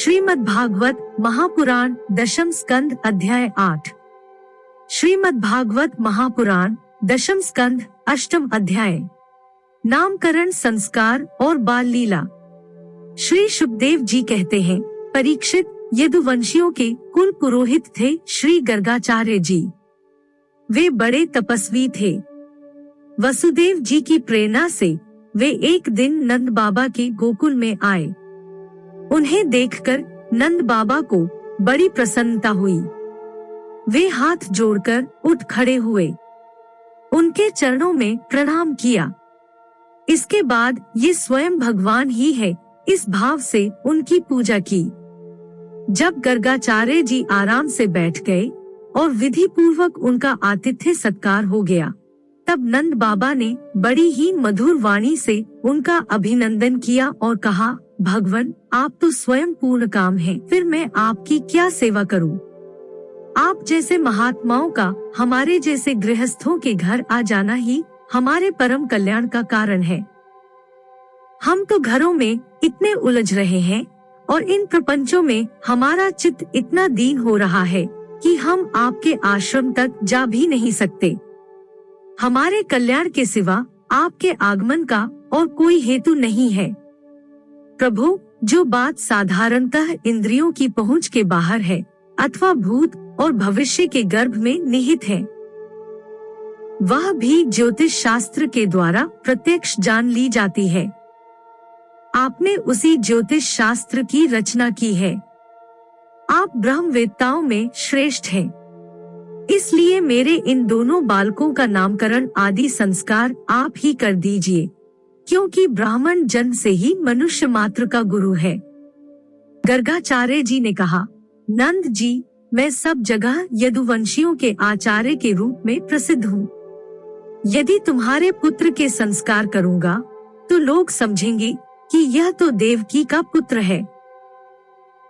श्रीमद् भागवत महापुराण दशम स्कंद अध्याय 8। श्रीमद् भागवत महापुराण दशम स्कंद अष्टम अध्याय। नामकरण, संस्कार और बाल लीला। श्री शुकदेव जी कहते हैं, परीक्षित, यदुवंशियों के कुल पुरोहित थे श्री गर्गाचार्य जी। वे बड़े तपस्वी थे। वसुदेव जी की प्रेरणा से वे एक दिन नंद बाबा के गोकुल में आए। उन्हें देखकर नंद बाबा को बड़ी प्रसन्नता हुई। वे हाथ जोड़कर उठ खड़े हुए, उनके चरणों में प्रणाम किया। इसके बाद ये स्वयं भगवान ही है, इस भाव से उनकी पूजा की। जब गर्गाचार्य जी आराम से बैठ गए और विधि पूर्वक उनका आतिथ्य सत्कार हो गया, तब नंद बाबा ने बड़ी ही मधुर वाणी से उनका अभिनंदन किया और कहा, भगवान, आप तो स्वयं पूर्ण काम हैं, फिर मैं आपकी क्या सेवा करूं? आप जैसे महात्माओं का हमारे जैसे गृहस्थों के घर आ जाना ही हमारे परम कल्याण का कारण है। हम तो घरों में इतने उलझ रहे हैं और इन प्रपंचों में हमारा चित्त इतना दीन हो रहा है कि हम आपके आश्रम तक जा भी नहीं सकते। हमारे कल्याण के सिवा आपके आगमन का और कोई हेतु नहीं है। प्रभु, जो बात साधारणतः इंद्रियों की पहुंच के बाहर है अथवा भूत और भविष्य के गर्भ में निहित है, वह भी ज्योतिष शास्त्र के द्वारा प्रत्यक्ष जान ली जाती है। आपने उसी ज्योतिष शास्त्र की रचना की है। आप ब्रह्मवेत्ताओं में श्रेष्ठ हैं। इसलिए मेरे इन दोनों बालकों का नामकरण आदि संस्कार आप ही कर दीजिए, क्योंकि ब्राह्मण जन्म से ही मनुष्य मात्र का गुरु है। गर्गाचार्य जी ने कहा, नंद जी, मैं सब जगह यदुवंशियों के आचार्य के रूप में प्रसिद्ध हूँ। यदि तुम्हारे पुत्र के संस्कार करूँगा तो लोग समझेंगे कि यह तो देवकी का पुत्र है।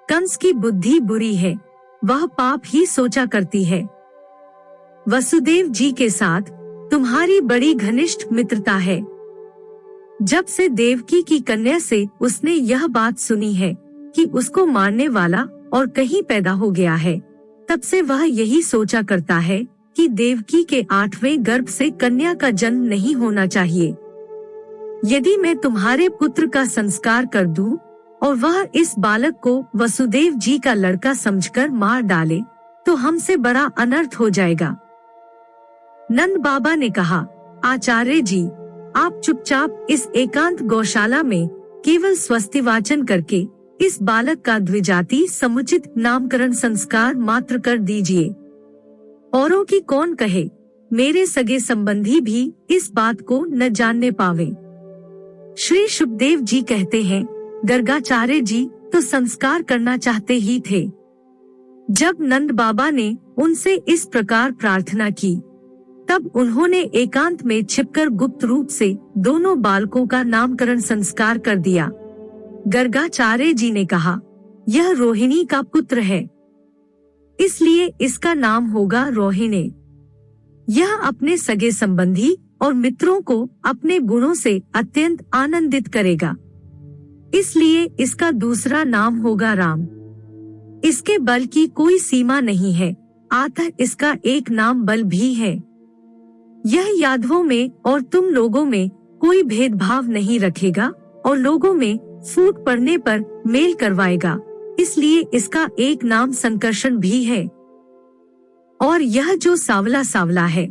कंस की बुद्धि बुरी है, वह पाप ही सोचा करती है। वसुदेव जी के साथ तुम्हारी बड़ी घनिष्ठ मित्रता है। जब से देवकी की कन्या से उसने यह बात सुनी है कि उसको मारने वाला और कहीं पैदा हो गया है, तब से वह यही सोचा करता है कि देवकी के 8वें गर्भ से कन्या का जन्म नहीं होना चाहिए। यदि मैं तुम्हारे पुत्र का संस्कार कर दूं और वह इस बालक को वसुदेव जी का लड़का समझकर मार डाले तो हमसे बड़ा अनर्थ हो जाएगा। नंद बाबा ने कहा, आचार्य जी, आप चुपचाप इस एकांत गौशाला में केवल स्वस्ति वाचन करके इस बालक का द्विजाति समुचित नामकरण संस्कार मात्र कर दीजिए। औरों की कौन कहे, मेरे सगे संबंधी भी इस बात को न जानने पावे। श्री शुकदेव जी कहते हैं, गर्गाचार्य जी तो संस्कार करना चाहते ही थे। जब नंद बाबा ने उनसे इस प्रकार प्रार्थना की, तब उन्होंने एकांत में छिपकर गुप्त रूप से दोनों बालकों का नामकरण संस्कार कर दिया। गर्गाचार्य जी ने कहा, यह रोहिणी का पुत्र है, इसलिए इसका नाम होगा रोहिणे। यह अपने सगे संबंधी और मित्रों को अपने गुणों से अत्यंत आनंदित करेगा, इसलिए इसका दूसरा नाम होगा राम। इसके बल की कोई सीमा नहीं है, अतः इसका एक नाम बल भी है। यह यादवों में और तुम लोगों में कोई भेदभाव नहीं रखेगा और लोगों में फूट पड़ने पर मेल करवाएगा, इसलिए इसका एक नाम संकर्षण भी है। और यह जो सावला सावला है,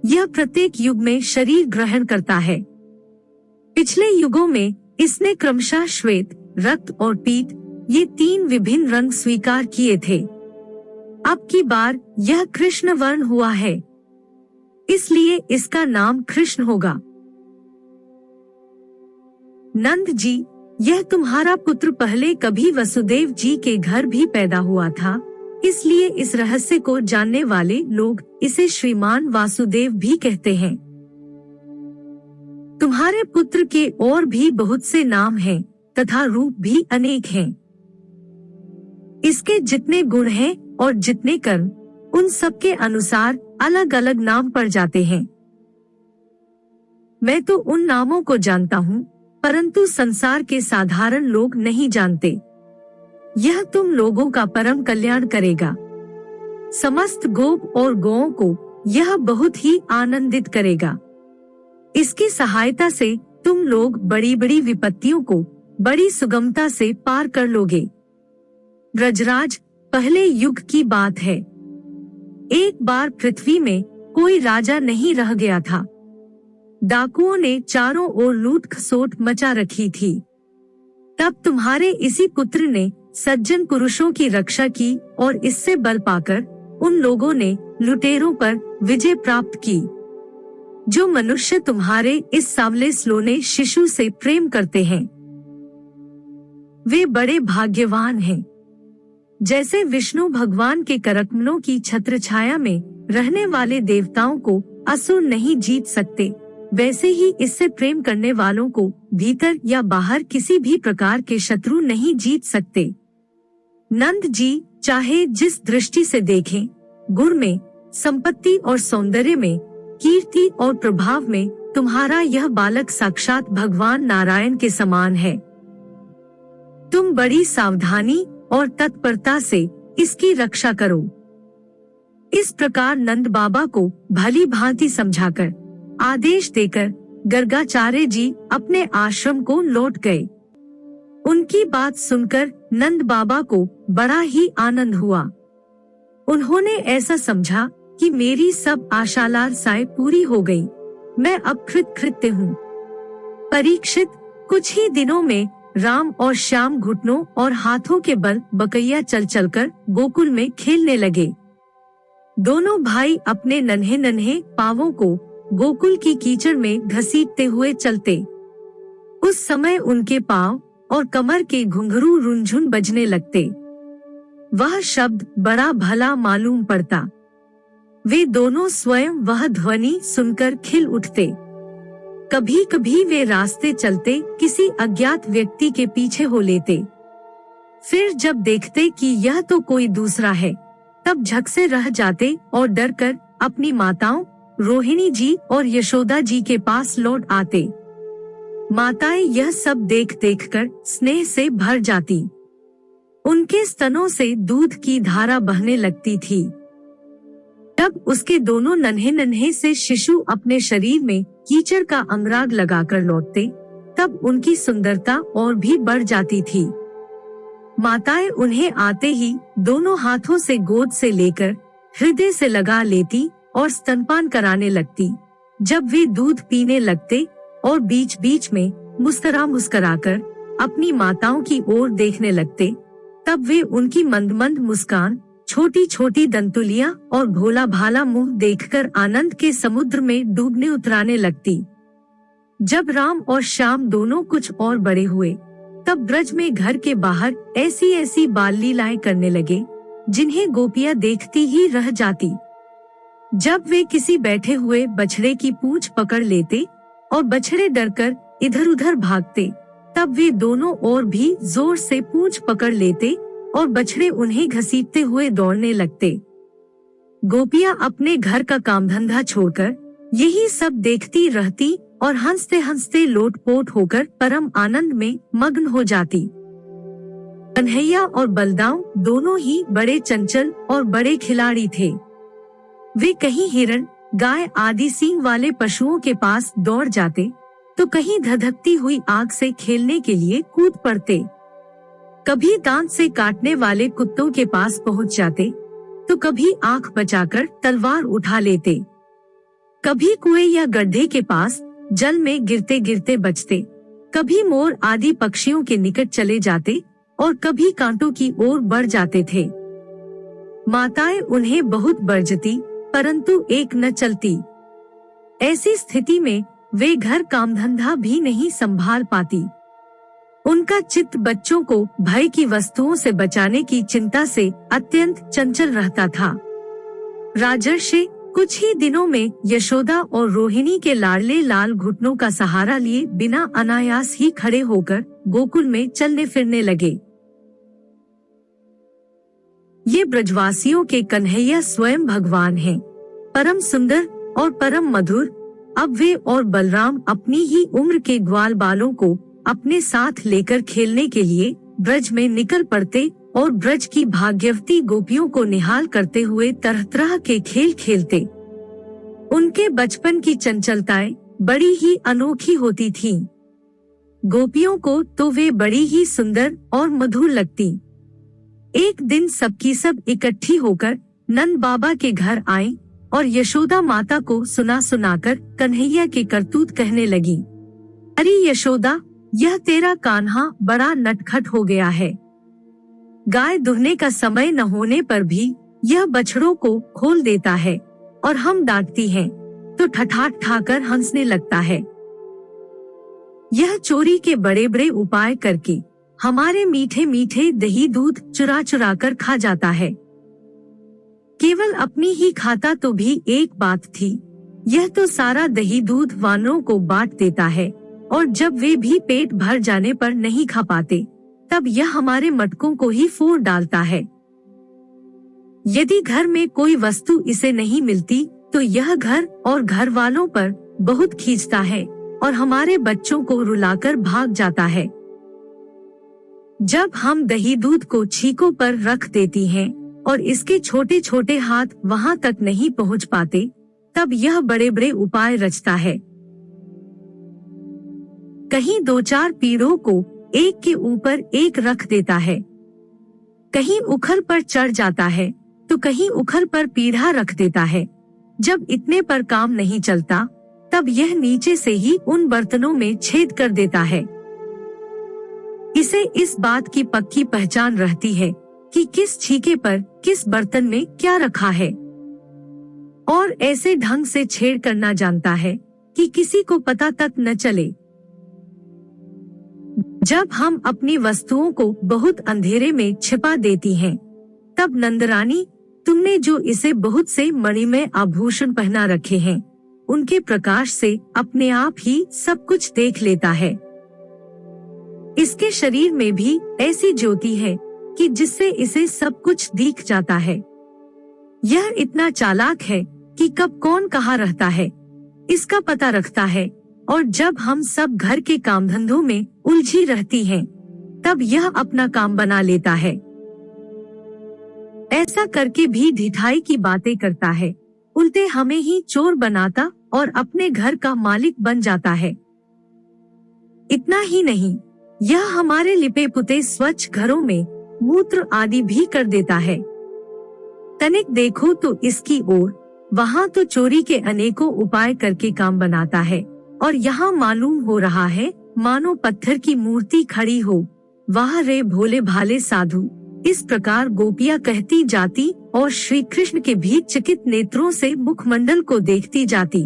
यह प्रत्येक युग में शरीर ग्रहण करता है। पिछले युगों में इसने क्रमशः श्वेत, रक्त और पीत, ये 3 विभिन्न रंग स्वीकार किए थे। अब की बार यह कृष्ण वर्ण हुआ है, इसलिए इसका नाम कृष्ण होगा। नंद जी, यह तुम्हारा पुत्र पहले कभी वसुदेव जी के घर भी पैदा हुआ था, इसलिए इस रहस्य को जानने वाले लोग इसे श्रीमान वासुदेव भी कहते हैं। तुम्हारे पुत्र के और भी बहुत से नाम हैं तथा रूप भी अनेक हैं। इसके जितने गुण हैं और जितने कर्म, उन सब के अनुसार अलग अलग नाम पड़ जाते हैं। मैं तो उन नामों को जानता हूँ, परंतु संसार के साधारण लोग नहीं जानते। यह तुम लोगों का परम कल्याण करेगा। समस्त गोप और गौओं को यह बहुत ही आनंदित करेगा। इसकी सहायता से तुम लोग बड़ी बड़ी विपत्तियों को बड़ी सुगमता से पार कर लोगे। ब्रजराज, पहले युग की बात है। एक बार पृथ्वी में कोई राजा नहीं रह गया था। डाकुओं ने चारों ओर लूट खसोट मचा रखी थी। तब तुम्हारे इसी पुत्र ने सज्जन पुरुषों की रक्षा की और इससे बल पाकर उन लोगों ने लुटेरों पर विजय प्राप्त की। जो मनुष्य तुम्हारे इस सांवले सलोने शिशु से प्रेम करते हैं, वे बड़े भाग्यवान हैं। जैसे विष्णु भगवान के करकमलों की छत्र छाया में रहने वाले देवताओं को असुर नहीं जीत सकते, वैसे ही इससे प्रेम करने वालों को भीतर या बाहर किसी भी प्रकार के शत्रु नहीं जीत सकते। नंद जी, चाहे जिस दृष्टि से देखें, गुण में, संपत्ति और सौंदर्य में, कीर्ति और प्रभाव में तुम्हारा यह बालक साक्षात भगवान नारायण के समान है। तुम बड़ी सावधानी और तत्परता से इसकी रक्षा करो। इस प्रकार नंद बाबा को भली भांति समझाकर, आदेश देकर गर्गाचार्य जी अपने आश्रम को लौट गए। उनकी बात सुनकर नंद बाबा को बड़ा ही आनंद हुआ। उन्होंने ऐसा समझा कि मेरी सब आशालालसाएं पूरी हो गई, मैं अब कृतकृत्य हूँ। परीक्षित, कुछ ही दिनों में राम और श्याम घुटनों और हाथों के बल बकैया चल चलकर गोकुल में खेलने लगे। दोनों भाई अपने नन्हे नन्हे पांवों को गोकुल की कीचड़ में घसीटते हुए चलते। उस समय उनके पांव और कमर के घुंघरू रुनझुन बजने लगते। वह शब्द बड़ा भला मालूम पड़ता। वे दोनों स्वयं वह ध्वनि सुनकर खिल उठते। कभी कभी वे रास्ते चलते किसी अज्ञात व्यक्ति के पीछे हो लेते। फिर जब देखते कि यह तो कोई दूसरा है, तब झक से रह जाते और डरकर अपनी माताओं रोहिणी जी और यशोदा जी के पास लौट आते। माताएं यह सब देख देखकर स्नेह से भर जाती। उनके स्तनों से दूध की धारा बहने लगती थी। तब उसके दोनों नन्हे नन्हे से शिशु अपने शरीर में कीचड़ का अंगराग लगाकर लौटते, तब उनकी सुंदरता और भी बढ़ जाती थी। माताएं उन्हें आते ही दोनों हाथों से गोद से लेकर हृदय से लगा लेती और स्तनपान कराने लगती। जब वे दूध पीने लगते और बीच बीच में मुस्कुरा मुस्कुराकर अपनी माताओं की ओर देखने लगते, तब वे उनकी मंद मंद मुस्कान, छोटी छोटी दंतुलियां और भोला भाला मुंह देखकर आनंद के समुद्र में डूबने उतराने लगती। जब राम और श्याम दोनों कुछ और बड़े हुए, तब ब्रज में घर के बाहर ऐसी ऐसी बाल लीलाएं करने लगे, जिन्हें गोपियां देखती ही रह जाती। जब वे किसी बैठे हुए बछड़े की पूंछ पकड़ लेते और बछड़े डरकर इधर उधर भागते, तब वे दोनों और भी जोर से पूंछ पकड़ लेते और बछड़े उन्हें घसीटते हुए दौड़ने लगते। गोपियां अपने घर का काम धंधा छोड़कर यही सब देखती रहती और हंसते हंसते लोटपोट होकर परम आनंद में मग्न हो जाती। कन्हैया और बलदाऊ दोनों ही बड़े चंचल और बड़े खिलाड़ी थे। वे कहीं हिरण, गाय आदि सींग वाले पशुओं के पास दौड़ जाते, तो कहीं धधकती हुई आग से खेलने के लिए कूद पड़ते। कभी दांत से काटने वाले कुत्तों के पास पहुंच जाते, तो कभी आंख बचाकर तलवार उठा लेते। कभी कुएं या गड्ढे के पास जल में गिरते गिरते बचते, कभी मोर आदि पक्षियों के निकट चले जाते और कभी कांटों की ओर बढ़ जाते थे। माताएं उन्हें बहुत बरजती, परंतु एक न चलती। ऐसी स्थिति में वे घर काम धंधा भी नहीं संभाल पाती। उनका चित्त बच्चों को भय की वस्तुओं से बचाने की चिंता से अत्यंत चंचल रहता था। राजर्षि कुछ ही दिनों में यशोदा और रोहिणी के लाडले लाल घुटनों का सहारा लिए बिना अनायास ही खड़े होकर गोकुल में चलने फिरने लगे। ये ब्रजवासियों के कन्हैया स्वयं भगवान हैं, परम सुंदर और परम मधुर। अब वे और बलराम अपनी ही उम्र के ग्वाल बालों को अपने साथ लेकर खेलने के लिए ब्रज में निकल पड़ते और ब्रज की भाग्यवती गोपियों को निहाल करते हुए तरह तरह के खेल खेलते। उनके बचपन की चंचलताएं बड़ी ही अनोखी होती थीं। गोपियों को तो वे बड़ी ही सुंदर और मधुर लगती। एक दिन सबकी सब इकट्ठी होकर नंद बाबा के घर आई और यशोदा माता को सुना सुनाकर कन्हैया के करतूत कहने लगी। अरे यशोदा, यह तेरा कान्हा बड़ा नटखट हो गया है। गाय दुहने का समय न होने पर भी यह बछड़ों को खोल देता है और हम डांटती हैं तो ठठाठ ठाकर हंसने लगता है। यह चोरी के बड़े बड़े उपाय करके हमारे मीठे मीठे दही दूध चुरा चुरा कर खा जाता है। केवल अपनी ही खाता तो भी एक बात थी, यह तो सारा दही दूध वानरों को बांट देता है और जब वे भी पेट भर जाने पर नहीं खा पाते तब यह हमारे मटकों को ही फोड़ डालता है। यदि घर में कोई वस्तु इसे नहीं मिलती तो यह घर और घर वालों पर बहुत खींचता है और हमारे बच्चों को रुलाकर भाग जाता है। जब हम दही दूध को छीकों पर रख देती हैं और इसके छोटे छोटे हाथ वहां तक नहीं पहुंच पाते, तब यह बड़े बड़े उपाय रचता है। कहीं दो चार पीढ़ों को एक के ऊपर एक रख देता है, कहीं उखल पर चढ़ जाता है तो कहीं उखल पर पीढ़ा रख देता है। जब इतने पर काम नहीं चलता तब यह नीचे से ही उन बर्तनों में छेद कर देता है। इसे इस बात की पक्की पहचान रहती है कि किस छीके पर किस बर्तन में क्या रखा है और ऐसे ढंग से छेड़ करना जानता है कि किसी को पता तक न चले। जब हम अपनी वस्तुओं को बहुत अंधेरे में छिपा देती हैं, तब नंदरानी, तुमने जो इसे बहुत से मणिमय आभूषण पहना रखे हैं, उनके प्रकाश से अपने आप ही सब कुछ देख लेता है। इसके शरीर में भी ऐसी ज्योति है कि जिससे इसे सब कुछ दिख जाता है। यह इतना चालाक है कि कब कौन कहाँ रहता है इसका पता रखता है और जब हम सब घर के काम धंधों में उलझी रहती हैं, तब यह अपना काम बना लेता है। ऐसा करके भी ढिठाई की बातें करता है, उल्टे हमें ही चोर बनाता और अपने घर का मालिक बन जाता है। इतना ही नहीं, यह हमारे लिपे पुते स्वच्छ घरों में मूत्र आदि भी कर देता है। तनिक देखो तो इसकी ओर, वहाँ तो चोरी के अनेकों उपाय करके काम बनाता है और यहाँ मालूम हो रहा है मानो पत्थर की मूर्ति खड़ी हो। वाह रे भोले भाले साधु। इस प्रकार गोपियाँ कहती जाती और श्री कृष्ण के भी चकित नेत्रों से मुखमंडल को देखती जाती।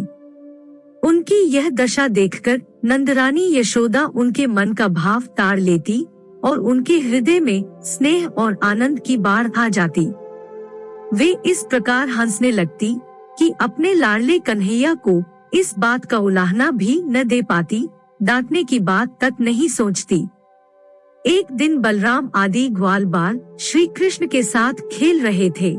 उनकी यह दशा देखकर नंदरानी यशोदा उनके मन का भाव ताड़ लेती और उनके हृदय में स्नेह और आनंद की बाढ़ आ जाती। वे इस प्रकार हंसने लगती कि अपने लाडले कन्हैया को इस बात का उलाहना भी न दे पाती, डांटने की बात तक नहीं सोचती। एक दिन बलराम आदि ग्वाल बाल श्री कृष्ण के साथ खेल रहे थे।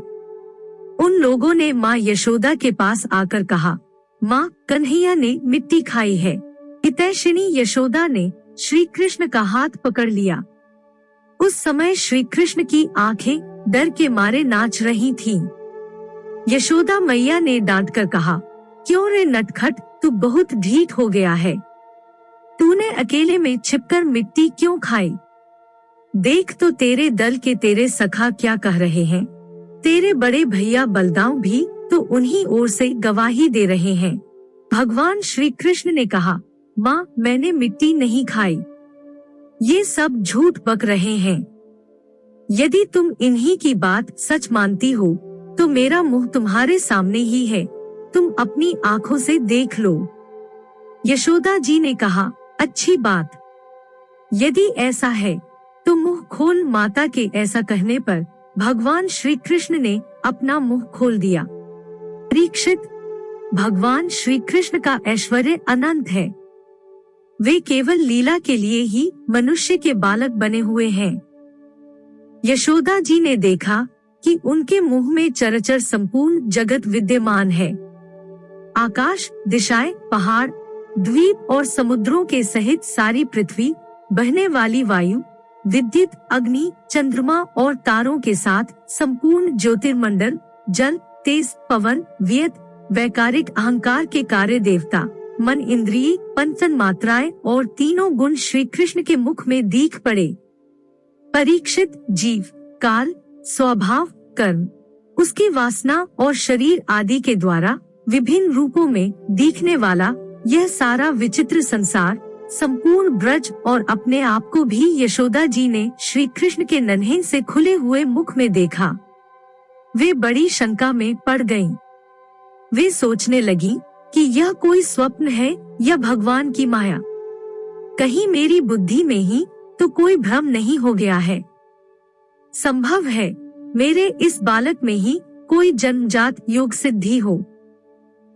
उन लोगों ने माँ यशोदा के पास आकर कहा, माँ, कन्हैया ने मिट्टी खाई है। हितैषिणी यशोदा ने श्री कृष्ण का हाथ पकड़ लिया। उस समय श्री कृष्ण की आंखें डर के मारे नाच रही थीं। यशोदा मैया ने डांटकर कहा, क्यों रे नटखट, तू बहुत ढीठ हो गया है। तूने अकेले में छिपकर मिट्टी क्यों खाई? देख तो तेरे दल के तेरे सखा क्या कह रहे हैं। तेरे बड़े भैया बलदाऊ भी तो उन्हीं ओर से गवाही दे रहे हैं। भगवान श्री कृष्ण ने कहा, माँ, मैंने मिट्टी नहीं खाई। ये सब झूठ बक रहे हैं। यदि तुम इन्हीं की बात सच मानती हो तो मेरा मुंह तुम्हारे सामने ही है, तुम अपनी आँखों से देख लो। यशोदा जी ने कहा, अच्छी बात। यदि ऐसा है तो मुंह खोल। माता के ऐसा कहने पर भगवान श्री कृष्ण ने अपना मुंह खोल दिया। परीक्षित, भगवान श्री कृष्ण का ऐश्वर्य अनंत है। वे केवल लीला के लिए ही मनुष्य के बालक बने हुए हैं। यशोदा जी ने देखा कि उनके मुंह में चराचर संपूर्ण जगत विद्यमान है। आकाश, दिशाएं, पहाड़, द्वीप और समुद्रों के सहित सारी पृथ्वी, बहने वाली वायु, विद्युत, अग्नि, चंद्रमा और तारों के साथ संपूर्ण ज्योतिर्मंडल, जल, तेज, पवन, व्यत, वैकारिक अहंकार के कार्य देवता, मन, इंद्रिय, पंच मात्राएं और तीनों गुण श्री कृष्ण के मुख में दीख पड़े। परीक्षित, जीव, काल, स्वभाव, कर्म, उसकी वासना और शरीर आदि के द्वारा विभिन्न रूपों में दिखने वाला यह सारा विचित्र संसार, संपूर्ण ब्रज और अपने आप को भी यशोदा जी ने श्री कृष्ण के नन्हे से खुले हुए मुख में देखा। वे बड़ी शंका में पड़ गईं। वे सोचने लगी कि यह कोई स्वप्न है या भगवान की माया। कहीं मेरी बुद्धि में ही तो कोई भ्रम नहीं हो गया है। संभव है मेरे इस बालक में ही कोई जन्मजात योग सिद्धि हो,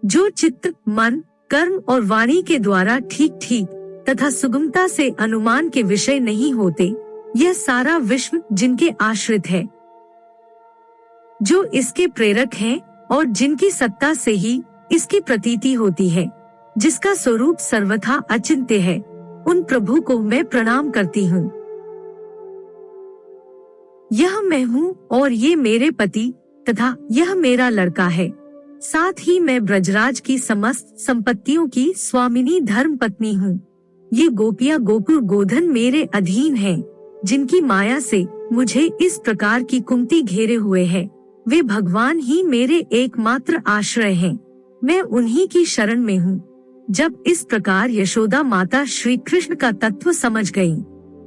जो चित्त, मन, कर्म और वाणी के द्वारा ठीक ठीक तथा सुगमता से अनुमान के विषय नहीं होते। यह सारा विश्व जिनके आश्रित है, जो इसके प्रेरक हैं और जिनकी सत्ता से ही इसकी प्रतीति होती है, जिसका स्वरूप सर्वथा अचिंत्य है, उन प्रभु को मैं प्रणाम करती हूँ। यह मैं हूँ और ये मेरे पति तथा यह मेरा लड़का है। साथ ही मैं ब्रजराज की समस्त संपत्तियों की स्वामिनी धर्म पत्नी हूँ। ये गोपियाँ गोकुल गोधन मेरे अधीन हैं, जिनकी माया से मुझे इस प्रकार की कुंती घेरे हुए है। वे भगवान ही मेरे एकमात्र आश्रय हैं। मैं उन्हीं की शरण में हूँ। जब इस प्रकार यशोदा माता श्री कृष्ण का तत्व समझ गयी,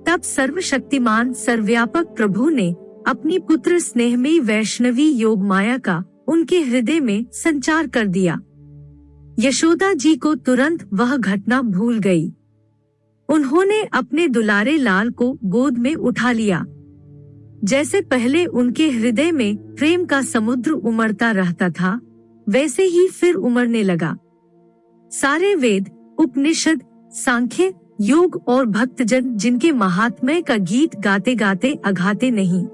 तब सर्वशक्तिमान सर्वव्यापक प्रभु ने अपनी पुत्र स्नेहमयी वैष्णवी योग माया का उनके हृदय में संचार कर दिया। यशोदा जी को तुरंत वह घटना भूल गई। उन्होंने अपने दुलारे लाल को गोद में उठा लिया। जैसे पहले उनके हृदय में प्रेम का समुद्र उमड़ता रहता था, वैसे ही फिर उमड़ने लगा। सारे वेद, उपनिषद, सांख्य, योग और भक्तजन जिनके महात्म्य का गीत गाते गाते अघाते नहीं,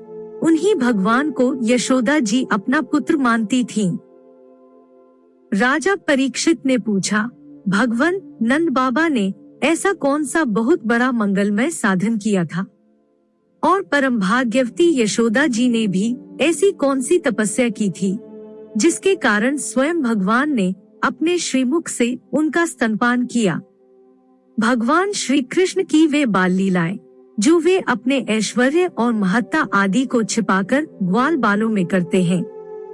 उन्हीं भगवान को यशोदा जी अपना पुत्र मानती थीं। राजा परीक्षित ने पूछा, भगवान नंद बाबा ने ऐसा कौन सा बहुत बड़ा मंगलमय साधन किया था, और परम भाग्यवती यशोदा जी ने भी ऐसी कौन सी तपस्या की थी, जिसके कारण स्वयं भगवान ने अपने श्रीमुख से उनका स्तनपान किया। भगवान श्री कृष्ण की वे बाल लीलाएं, जो वे अपने ऐश्वर्य और महत्ता आदि को छिपाकर ग्वाल बालों में करते हैं,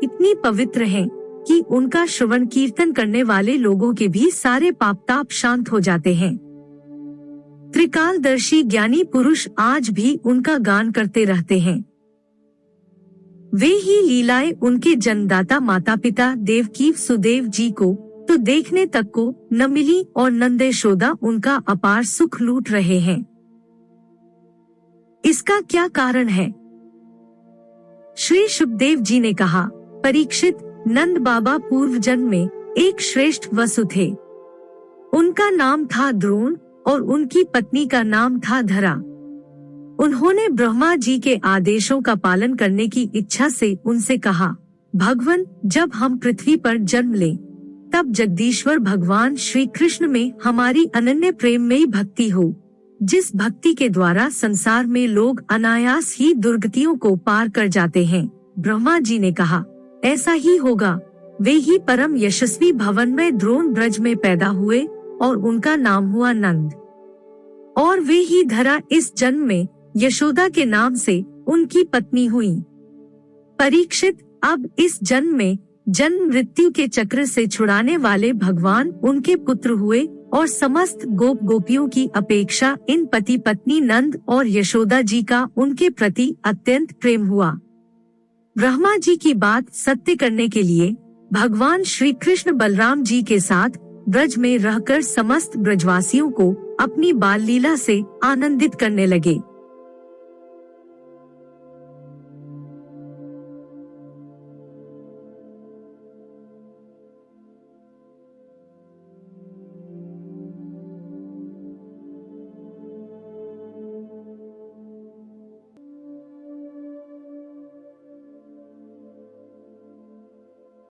इतनी पवित्र हैं कि उनका श्रवण कीर्तन करने वाले लोगों के भी सारे पाप ताप शांत हो जाते हैं। त्रिकालदर्शी ज्ञानी पुरुष आज भी उनका गान करते रहते हैं। वे ही लीलाएं उनके जन्मदाता माता पिता देवकी सुदेव जी को तो देखने तक को न मिली, और नंद यशोदा उनका अपार सुख लूट रहे हैं। इसका क्या कारण है? श्री शुकदेव जी ने कहा, परीक्षित, नंद बाबा पूर्व जन्म में एक श्रेष्ठ वसु थे। उनका नाम था द्रोण और उनकी पत्नी का नाम था धरा। उन्होंने ब्रह्मा जी के आदेशों का पालन करने की इच्छा से उनसे कहा, भगवान, जब हम पृथ्वी पर जन्म लें, तब जगदीश्वर भगवान श्री कृष्ण में हमारी अनन्य प्रेम में भक्ति हो, जिस भक्ति के द्वारा संसार में लोग अनायास ही दुर्गतियों को पार कर जाते हैं। ब्रह्मा जी ने कहा, ऐसा ही होगा। वे ही परम यशस्वी भवन में द्रोण ब्रज में पैदा हुए और उनका नाम हुआ नंद, और वे ही धरा इस जन्म में यशोदा के नाम से उनकी पत्नी हुई। परीक्षित, अब इस जन्म में जन्म मृत्यु के चक्र से छुड़ाने वाले भगवान उनके पुत्र हुए, और समस्त गोप गोपियों की अपेक्षा इन पति पत्नी नंद और यशोदा जी का उनके प्रति अत्यंत प्रेम हुआ। ब्रह्मा जी की बात सत्य करने के लिए भगवान श्री कृष्ण बलराम जी के साथ ब्रज में रहकर समस्त ब्रजवासियों को अपनी बाल लीला से आनंदित करने लगे।